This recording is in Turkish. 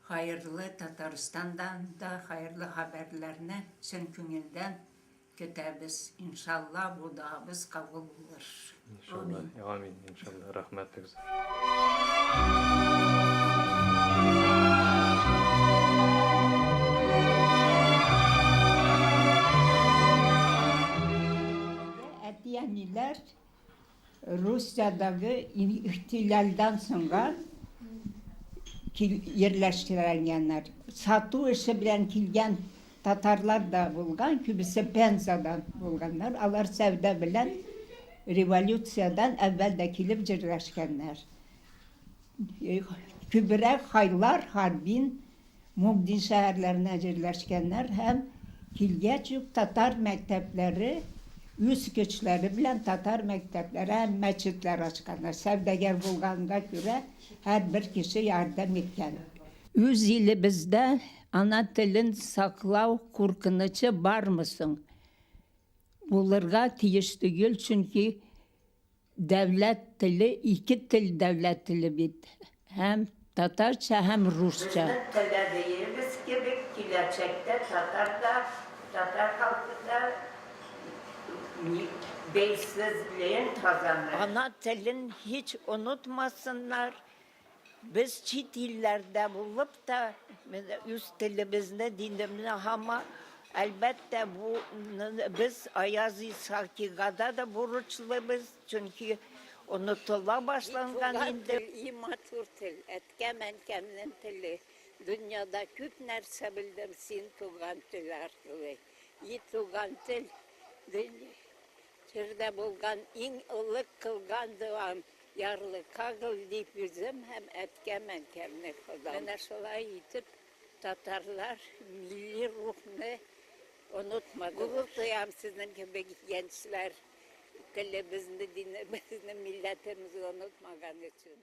hayırlı Tataristan'dan da hayırlı haberlerine sen künülden kötəbiz. İnşallah bu duamız kabul olur. İnşallah. Amin. İnşallah. Rahmetli güzel. Etiyaniler Rusya'daki ihtilalden sonra yerleştirilenler. Satu işi bilen kilgen Tatarlar da bulgan, kübisi Penza'dan bulganlar. Alar sevde bilen revolüsyadan evvel de kilip cirleşkenler. Kübire haylar harbin Mugdin şehirlerine cirleşkenler hem Kilgeçük Tatar mektepleri üst güçleri bilen Tatar mektepleri hem meçitler açkanlar. Sevdegar bulganına göre her bir kişi yardım etken. 100 yılı bizde ana tilin saklav korkunucu var mısın? Bulurga tiyiş değil çünkü devlet dili, iki til devlet dili bit. Hem Tatarça hem Rusça. Bizim telediğimiz gibi Kileçek'te Tatar halkı da beysizliğin kazanır. Ana tilin hiç unutmasınlar. Biz çiğ dillerde bulup da üst dilimizde dinimizde ama elbette bu biz Ayazi Sakiga'da da borçluyuz çünkü unutula başlangan indi. İmatur til, etkemen kemnin tili. Dünyada küp nerse bildim sin tugan til artılığı. İyi tugan til, türde bulgan, in ılık kılgan dıvam. Yarlı kağıl deyip bizim hem etkemen kemni kıldan. Bana şolay yitip Tatarlar milli ruhunu unutmadı. Gurur duyam sizin gibi gençler. Dilimizni, dinimizni, milletimizi unutmagan için.